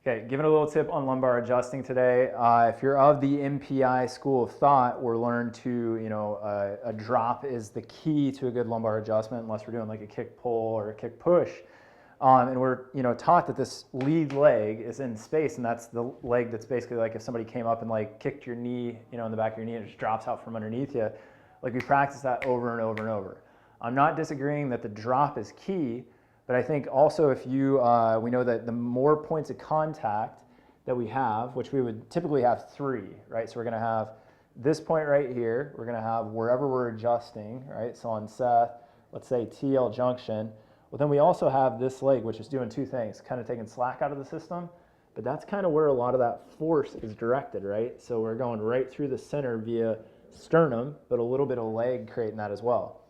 Okay, giving a little tip on lumbar adjusting today. If you're of the MPI school of thought, we're learned to, a drop is the key to a good lumbar adjustment, unless we're doing like a kick pull or a kick push. And we're, taught that this lead leg is in space, and that's the leg that's basically like if somebody came up and like kicked your knee, in the back of your knee and it just drops out from underneath you. Like we practice that over and over and over. I'm not disagreeing that the drop is key. But I think also if you, we know that the more points of contact that we have, which we would typically have 3, right? So we're gonna have this point right here, we're gonna have wherever we're adjusting, right? So on Seth, let's say TL junction. Well, then we also have this leg, which is doing 2 things, kind of taking slack out of the system, but that's kind of where a lot of that force is directed, right? So we're going right through the center via sternum, but a little bit of leg creating that as well.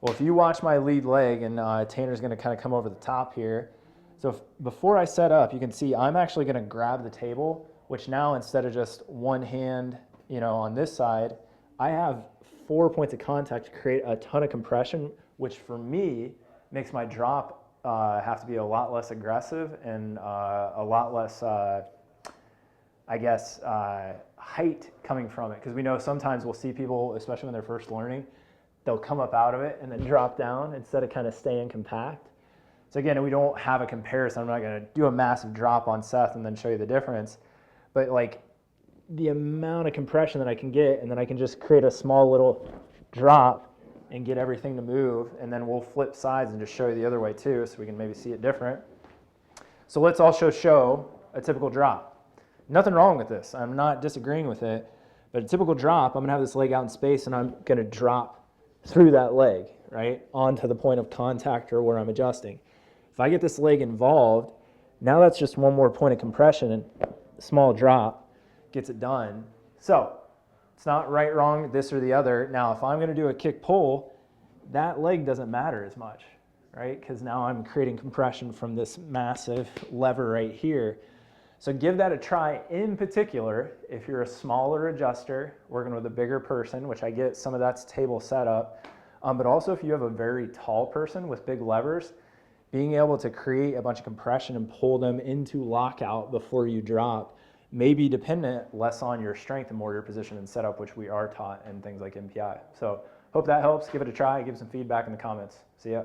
Well, if you watch my lead leg, and Tanner's going to kind of come over the top here. So before I set up, you can see I'm actually going to grab the table, which now instead of just one hand, on this side, I have 4 points of contact to create a ton of compression, which for me makes my drop have to be a lot less aggressive and a lot less, height coming from it. Because we know sometimes we'll see people, especially when they're first learning, they'll come up out of it and then drop down instead of kind of staying compact. So again, we don't have a comparison. I'm not going to do a massive drop on Seth and then show you the difference. But like the amount of compression that I can get, and then I can just create a small little drop and get everything to move. And then we'll flip sides and just show you the other way too, so we can maybe see it different. So let's also show a typical drop. Nothing wrong with this. I'm not disagreeing with it. But a typical drop, I'm going to have this leg out in space and I'm going to drop through that leg, right, onto the point of contact or where I'm adjusting. If I get this leg involved, now that's just one more point of compression, and small drop gets it done. So it's not right, wrong, this or the other. Now, if I'm going to do a kick pull, that leg doesn't matter as much, right, because now I'm creating compression from this massive lever right here. So give that a try. In particular, if you're a smaller adjuster working with a bigger person, which I get some of that's table setup, but also if you have a very tall person with big levers, being able to create a bunch of compression and pull them into lockout before you drop may be dependent less on your strength and more your position and setup, which we are taught in things like MPI. So hope that helps. Give it a try. Give some feedback in the comments. See ya.